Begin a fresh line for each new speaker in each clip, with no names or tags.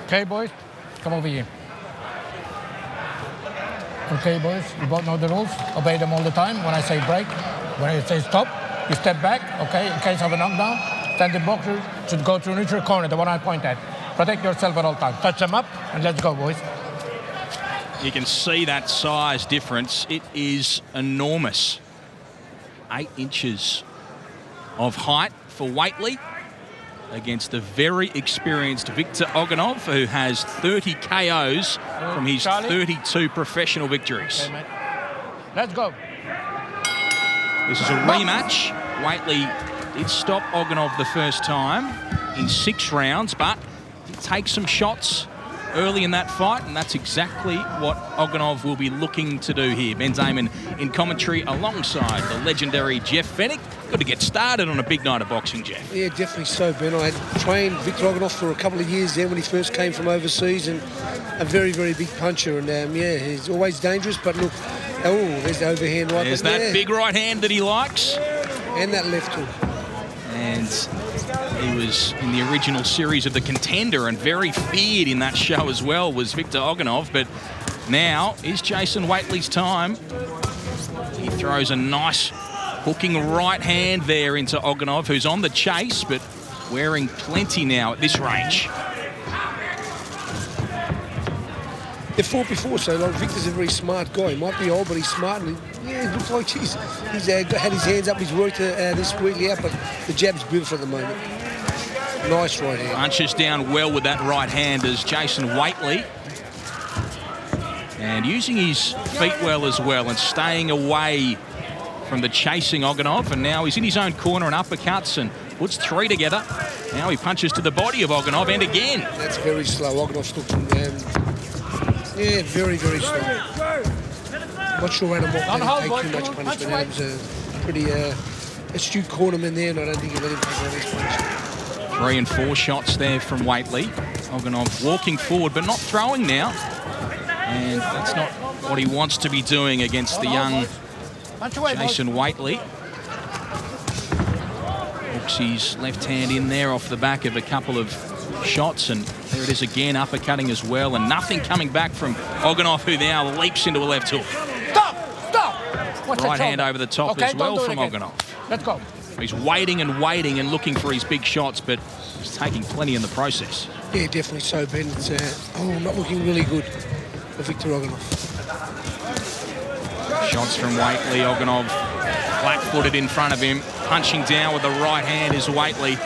Okay, boys, come over here. Okay, boys, you both know the rules. Obey them all the time. When I say break, when I say stop, you step back, okay? In case of a knockdown, standing boxer should go to neutral corner, the one I point at. Protect yourself at all times. Touch them up, and let's go, boys.
You can see that size difference. It is enormous. 8 inches of height for Whateley against the very experienced Victor Oganov, who has 30 KOs from his 32 professional victories.
Okay, mate. Let's go.
This is a rematch. Whateley did stop Oganov the first time in 6 rounds, but did take some shots early in that fight, and that's exactly what Oganov will be looking to do here. Ben Damon in commentary alongside the legendary Jeff Fennick. Good to get started on a big night of boxing, Jeff.
Yeah, definitely so, Ben. I had trained Victor Oganov for a couple of years there when he first came from overseas, and a very, very big puncher. And yeah, he's always dangerous, but look, oh, there's the overhand right there.
There's that big right hand that he likes.
And that left hook.
And he was in the original series of The Contender and very feared in that show as well was Victor Oganov. But now is Jason Whateley's time. He throws a nice hooking right hand there into Oganov, who's on the chase, but wearing plenty now at this range.
They fought before, so like, Victor's a very smart guy. He might be old, but he's smart. And yeah, it looks like he's had his hands up. He's worked this Whateley out, but the jab's beautiful at the moment. Nice right hand.
Punches down well with that right hand as Jason Whateley. And using his feet well as well and staying away from the chasing Oganov. And now he's in his own corner and uppercuts and puts 3 together. Now he punches to the body of Oganov and again.
That's very slow. Oganov's looking... yeah, very, very slow. Not sure Adam will take too much punishment. Adam's a pretty astute cornerman there, and I don't think he'll let him take all this punishment.
3 and 4 shots there from Whateley. Oganov walking forward, but not throwing now. And that's not what he wants to be doing against the young Jason Whateley. Hooks his left hand in there off the back of a couple of shots, and there it is again, uppercutting as well, and nothing coming back from Oganov, who now leaps into a left hook.
Stop!
Right hand over the top as well from Oganov.
Let's go.
He's waiting and looking for his big shots, but he's taking plenty in the process.
Yeah, definitely so, Ben. It's not looking really good for Victor Oganov.
Shots from Whateley. Oganov flat-footed in front of him, punching down with the right hand is Whateley.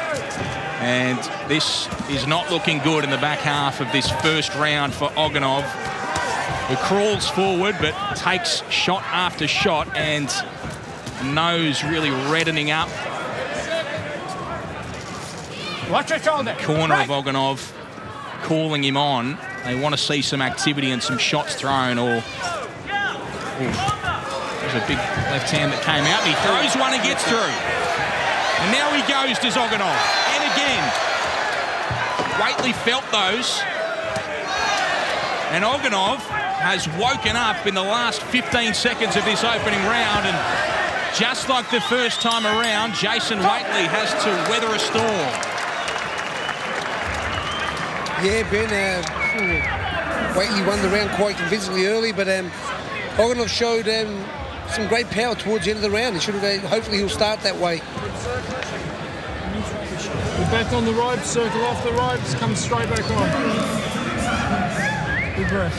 And this is not looking good in the back half of this first round for Oganov, who crawls forward but takes shot after shot, and nose really reddening up.
Watch your shoulder.
Corner of Oganov calling him on. They want to see some activity and some shots thrown, or... There's a big left hand that came out. He throws one and gets through. And now he goes to Oganov. Again, Whateley felt those, and Oganov has woken up in the last 15 seconds of this opening round, and just like the first time around, Jason Whateley has to weather a storm.
Yeah, Ben, Whateley won the round quite convincingly early, but Oganov showed some great power towards the end of the round. He should have. Hopefully he'll start that way.
Back on the ropes, circle off the ropes, come straight back on. Big breath.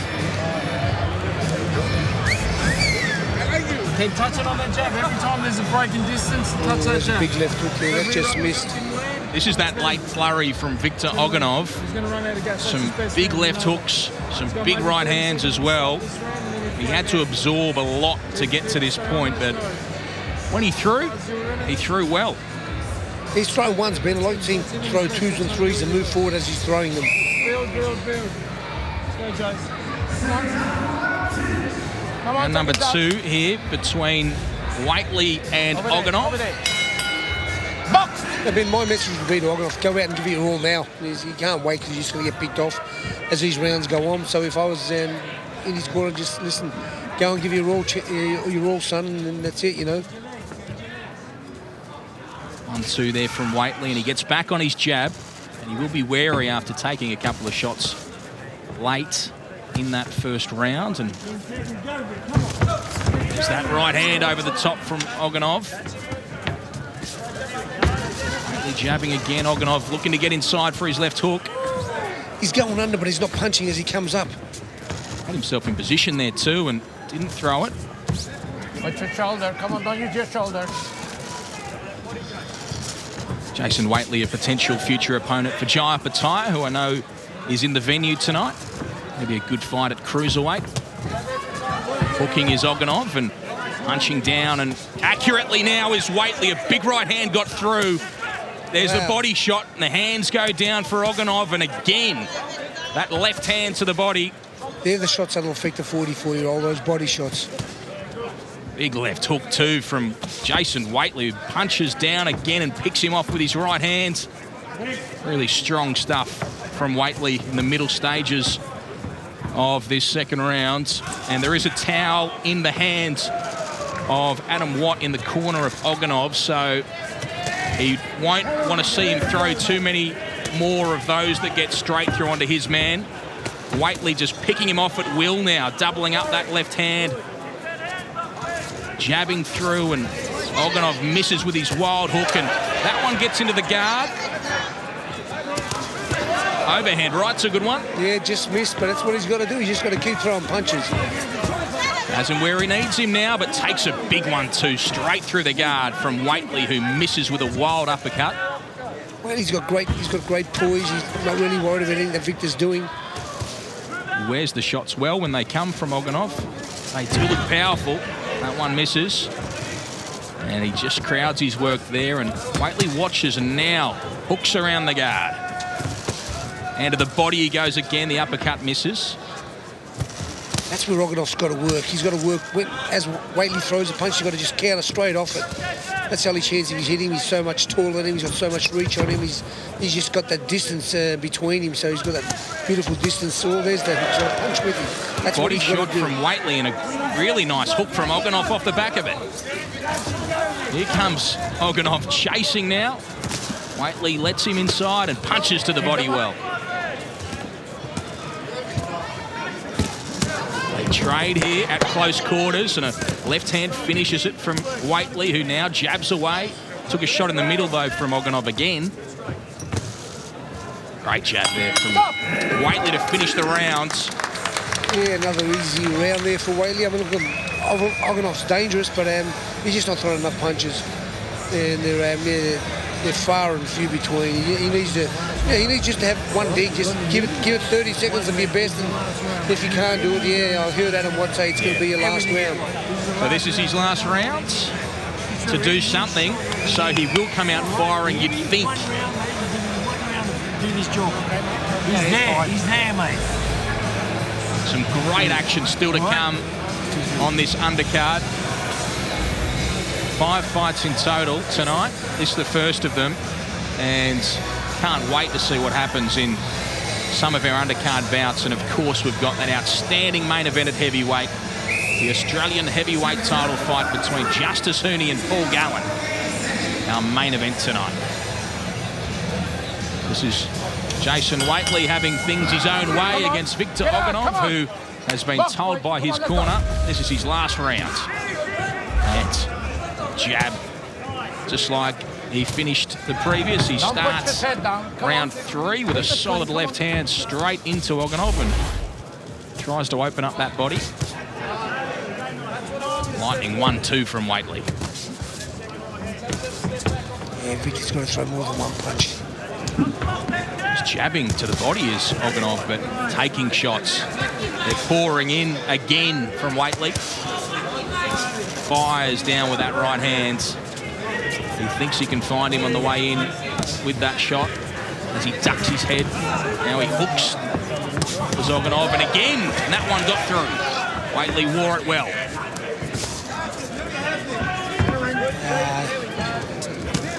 Keep touching on that jab. Every time there's a break in distance, touch that jab.
Big left hook there, that just missed.
This is that late flurry from Victor Oganov.
He's going to run out of gas.
Some big left hooks, some big right hands as well. He had to absorb a lot to get to this point, but when he threw well.
He's thrown ones, Ben. I like to see him throw 2s and 3s and move forward as he's throwing them.
Build. Let's go, Jace. Come on.
And number 2 here between Whateley and Oganov.
Box!
Ben, my message would be to Oganov, go out and give it your all now. He can't wait because he's just going to get picked off as these rounds go on. So if I was in his corner, just listen, go and give your all, son, and that's it, you know.
1-2 there from Whateley, and he gets back on his jab, and he will be wary after taking a couple of shots late in that first round. And there's that right hand over the top from Oganov. Whateley jabbing again. Oganov looking to get inside for his left hook.
He's going under, but he's not punching as he comes up.
Had himself in position there too and didn't throw it.
Watch your shoulder. Come on, don't use your shoulder.
Jason Whateley, a potential future opponent for Jaya Pattaya, who I know is in the venue tonight. Maybe a good fight at Cruiserweight. Hooking is Oganov and punching down, and accurately now is Whateley. A big right hand got through. There's the body shot, and the hands go down for Oganov, and again, that left hand to the body.
They're the shots that'll affect a 44-year-old, those body shots.
Big left hook too from Jason Whateley, who punches down again and picks him off with his right hand. Really strong stuff from Whateley in the middle stages of this second round. And there is a towel in the hands of Adam Watt in the corner of Oganov, so he won't want to see him throw too many more of those that get straight through onto his man. Whateley just picking him off at will now, doubling up that left hand. Jabbing through, and Oganov misses with his wild hook, and that one gets into the guard. Overhand right's a good one.
Yeah, just missed, but that's what he's got to do. He's just got to keep throwing punches.
Has him where he needs him now, but takes a big one too, straight through the guard from Whateley, who misses with a wild uppercut.
Well, he's got great poise. He's not really worried about anything that Victor's doing.
He wears the shots well when they come from Oganov. They do look powerful. That one misses. And he just crowds his work there, and Whateley watches and now hooks around the guard. And to the body he goes again. The uppercut misses.
That's where Oganov's got to work. He's got to work. As Whateley throws a punch, you've got to just counter straight off it. That's the only chance if he's hitting him. He's so much taller than him. He's got so much reach on him. He's just got that distance between him. So he's got that beautiful distance. Oh, there's that punch with him. That's
body
what he's
shot from Whateley, and a really nice hook from Oganov off the back of it. Here comes Oganov chasing now. Whateley lets him inside and punches to the body well. They trade here at close quarters, and a left hand finishes it from Whateley, who now jabs away. Took a shot in the middle, though, from Oganov again. Great jab there from Whateley to finish the rounds.
Yeah, another easy round there for Whateley. I mean, look, Oganov's dangerous, but he's just not throwing enough punches. And they're far and few between. He needs just to have one dig. Just give it 30 seconds of your best, and if you can't do it, yeah, I heard Adam Watt say it's going to be your last round.
So this is his last round to do something, so he will come out firing, you'd think.
Do this job. He's there, mate.
Some great action still to come on this undercard. 5 fights in total tonight. This is the first of them, and can't wait to see what happens in some of our undercard bouts. And of course, we've got that outstanding main event at heavyweight, the Australian heavyweight title fight between Justice Hooney and Paul Gallen. Our main event tonight. This is Jason Whateley having things his own way against Victor Oganov, who has been told by his corner this is his last round. And jab, just like he finished the previous. He starts round 3 with a solid left hand straight into Oganov and tries to open up that body. Lightning 1-2 from Whateley.
Yeah, Victor's got to throw more than one punch.
He's jabbing to the body is Oganov, but taking shots. They're pouring in again from Whateley. Fires down with that right hand. He thinks he can find him on the way in with that shot as he ducks his head. Now he hooks Oganov, and again, and that one got through. Whateley wore it well.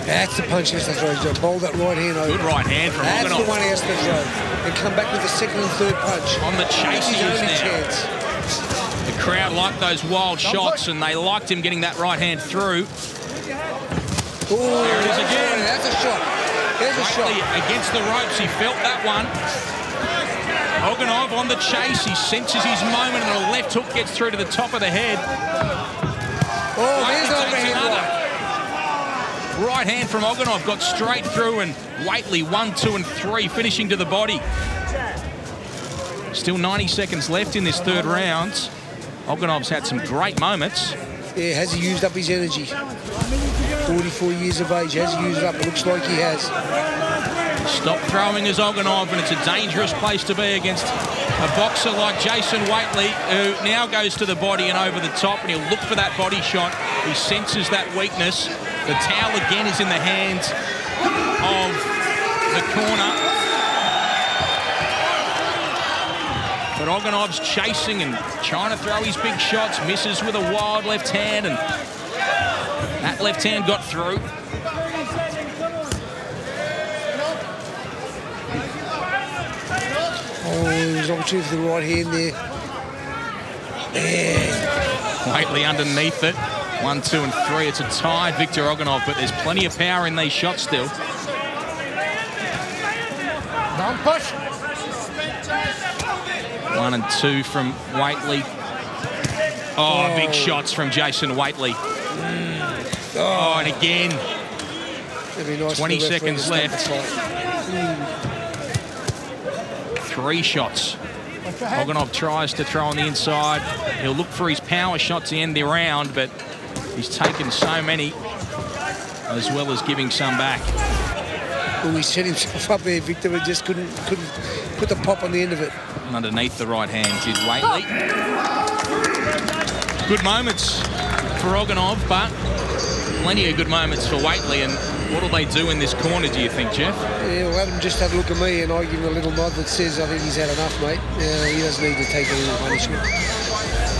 That's the punch he has to throw. He's got to bowl that right hand over.
Good right hand from Oganov.
That's the one he has to throw. And come back with the second and third punch.
On the chase he is now.
Chance.
The crowd liked those wild shots, and they liked him getting that right hand through.
Ooh,
there it is again.
That's a shot. There's a shot.
Against the ropes, he felt that one. Oganov on the chase. He senses his moment, and a left hook gets through to the top of the head.
Oh, there's
Whateley takes
overhand
another. Right hand from Oganov got straight through, and Whateley 1, 2, and 3 finishing to the body. Still 90 seconds left in this third round. Oganov's had some great moments.
Yeah, has he used up his energy? 44 years of age, has he used it up? It looks like he has.
Stop throwing as Oganov, and it's a dangerous place to be against a boxer like Jason Whateley, who now goes to the body and over the top, and he'll look for that body shot. He senses that weakness. The towel again is in the hands of the corner. But Oganov's chasing and trying to throw his big shots, misses with a wild left hand, and that left hand got through.
Oh, there's an opportunity for the right hand there. Yeah.
Whateley underneath it. 1, 2, and 3. It's a tied Victor Oganov, but there's plenty of power in these shots still.
Don't push.
1 and 2 from Whateley. Oh, big shots from Jason Whateley. Oh, and again,
It'd be nice
20
for the referee
seconds
to
left.
stop the fight.
3 shots. Oganov tries to throw on the inside. He'll look for his power shot to end the round, but he's taken so many, as well as giving some back.
Oh, he set himself up there, Victor, but just couldn't put the pop on the end of it.
And underneath the right hand did Whateley. Good moments for Oganov, but plenty of good moments for Whateley. And what will they do in this corner, do you think, Jeff?
Yeah, well, Adam just had a look at me and I give him a little nod that says, I think he's had enough, mate. He doesn't need to take any more punishment.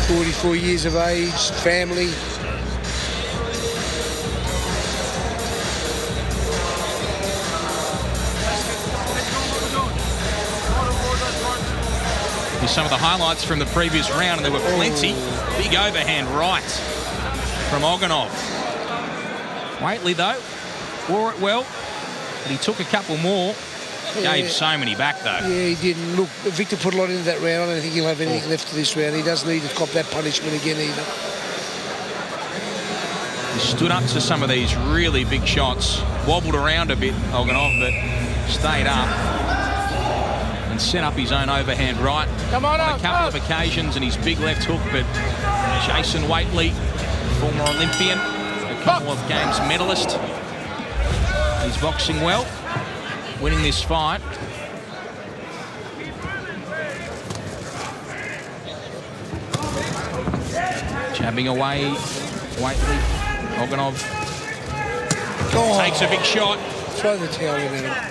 44 years of age, family.
Here's some of the highlights from the previous round, and there were plenty. Big overhand right from Oganov. Whateley, though, wore it well, but he took a couple more. Gave so many back, though.
Yeah, he didn't. Look, Victor put a lot into that round. I don't think he'll have anything left to this round. He doesn't need to cop that punishment again either.
He stood up to some of these really big shots. Wobbled around a bit, Oganov, but stayed up and set up his own overhand right
Come on
a couple of occasions, and his big left hook. But Jason Whateley, former Olympian, a couple of games medalist. He's boxing well, winning this fight. Jabbing away, Whateley. Oganov takes a big shot.
Throw the towel in at him.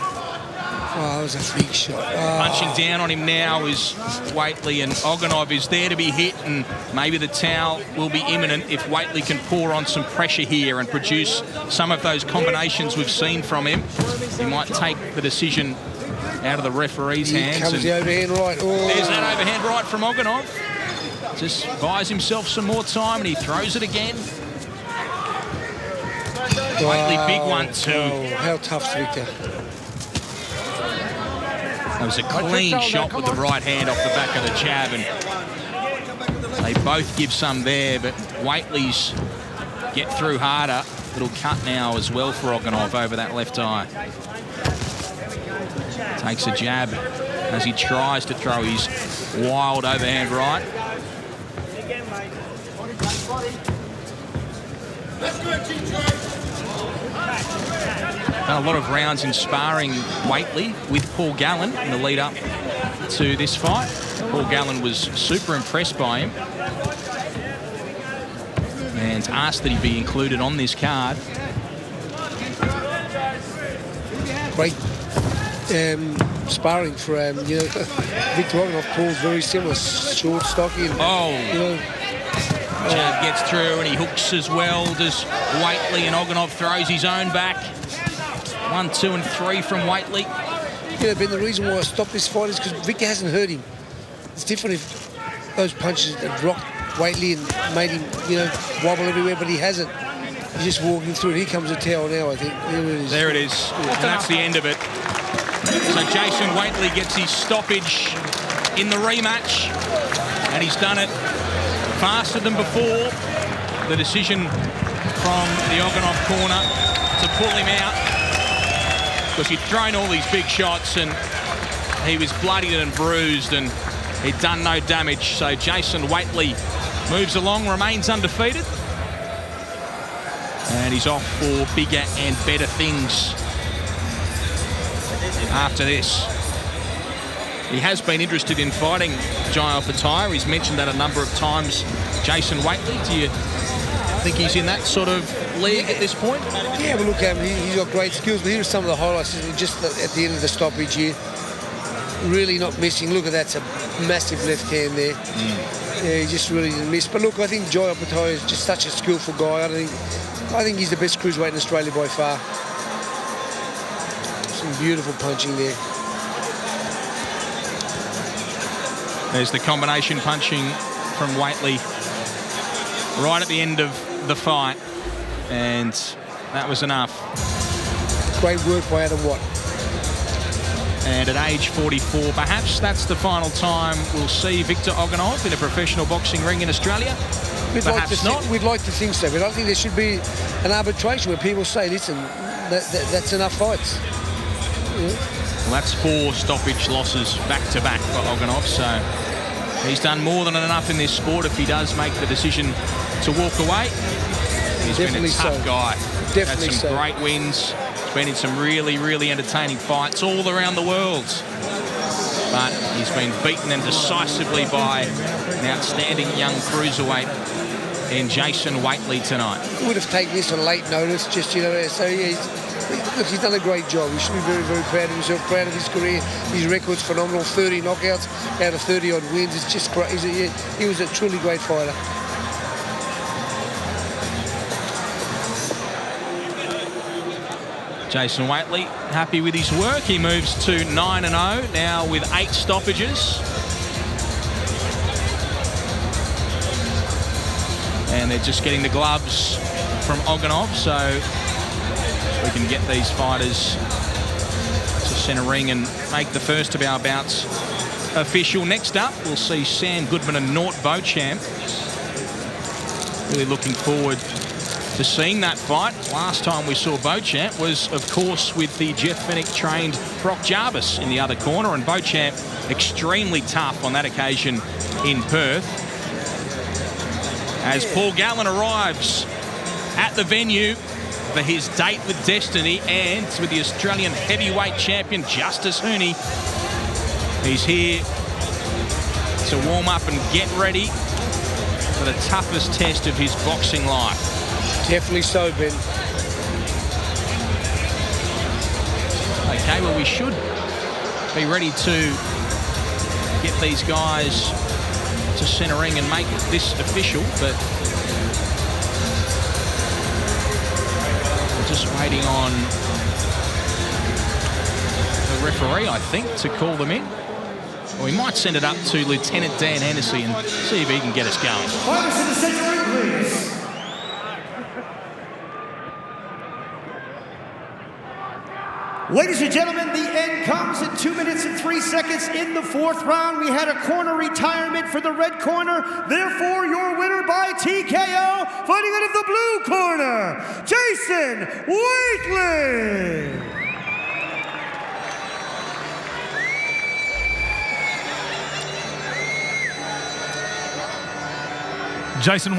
Oh, that was a big shot.
Punching down on him now is Whateley, and Oganov is there to be hit, and maybe the towel will be imminent if Whateley can pour on some pressure here and produce some of those combinations we've seen from him. He might take the decision out of the referee's hands.
Here comes the overhand right. Oh.
There's that overhand right from Oganov. Just buys himself some more time, and he throws it again. Whateley, big one too.
Oh, how tough's Victor?
That was a clean shot with the right hand off the back of the jab, and they both give some there, but Whateley's get through harder. Little cut now as well for Oganov over that left eye. Takes a jab as he tries to throw his wild overhand right. Done a lot of rounds in sparring Whateley with Paul Gallen in the lead up to this fight. Paul Gallen was super impressed by him and asked that he be included on this card.
Great sparring for Victor Oganov. Paul's very similar, short, stocky. And,
jab gets through and he hooks as well. Does Whateley, and Oganov throws his own back. 1, 2, and 3 from Whateley.
Ben, the reason why I stopped this fight is because Victor hasn't hurt him. It's different if those punches had rocked Whateley and made him, wobble everywhere, but he hasn't. He's just walking through it. Here comes the towel now, I think. There it is.
There it is. And that's the end of it. So Jason Whateley gets his stoppage in the rematch, and he's done it faster than before. The decision from the Oganov corner to pull him out, because he'd thrown all these big shots and he was bloodied and bruised and he'd done no damage. So Jason Whateley moves along, remains undefeated, and he's off for bigger and better things after this. He has been interested in fighting Jai Opetaia. He's mentioned that a number of times. Jason Whateley, do you think he's in that sort of league at this point?
Yeah, but look, he's got great skills. But here are some of the highlights just at the end of the stoppage here. Really not missing. Look at that's a massive left hand there. Yeah, he just really didn't miss. But look, I think Jai Opetaia is just such a skillful guy. I think he's the best cruiserweight in Australia by far. Some beautiful punching there.
There's the combination punching from Whateley right at the end of the fight, and that was enough.
Great work by Adam Watt.
And at age 44, perhaps that's the final time we'll see Victor Oganov in a professional boxing ring in Australia. Perhaps not.
We'd like to think so, but I think there should be an arbitration where people say, listen, that's enough fights. Yeah.
Well, that's 4 stoppage losses back-to-back for Oganov, so he's done more than enough in this sport if he does make the decision to walk away. He's
Definitely
been a tough guy.
Definitely
had some great wins. He's been in some really, really entertaining fights all around the world. But he's been beaten and decisively by an outstanding young cruiserweight in Jason Whateley tonight.
He would have taken this on late notice, just, you know, so yeah, look, he's done a great job. He should be very, very proud of himself, proud of his career. His record's phenomenal, 30 knockouts out of 30-odd wins. It's just great. He was a truly great fighter.
Jason Whateley happy with his work. He moves to 9-0 now with 8 stoppages. And they're just getting the gloves from Oganov, so we can get these fighters to centre ring and make the first of our bouts official. Next up, we'll see Sam Goodman and Nort Beauchamp. Really looking forward to seeing that fight. Last time we saw Beauchamp was, of course, with the Jeff Fennick-trained Brock Jarvis in the other corner, and Beauchamp extremely tough on that occasion in Perth. As Paul Gallen arrives at the venue for his date with Destiny and with the Australian heavyweight champion Justice Hooney. He's here to warm up and get ready for the toughest test of his boxing life.
Definitely so, Ben.
Okay, well, we should be ready to get these guys to centre ring and make this official, but we're just waiting on the referee, I think, to call them in. Or we might send it up to Lieutenant Dan Hennessy and see if he can get us going.
Fighters to the centre ring, please. Ladies and gentlemen, the end comes in 2 minutes and 3 seconds in the 4th round. We had a corner retirement for the red corner. Therefore, your winner by TKO, fighting out of the blue corner, Jason Whateley.
Jason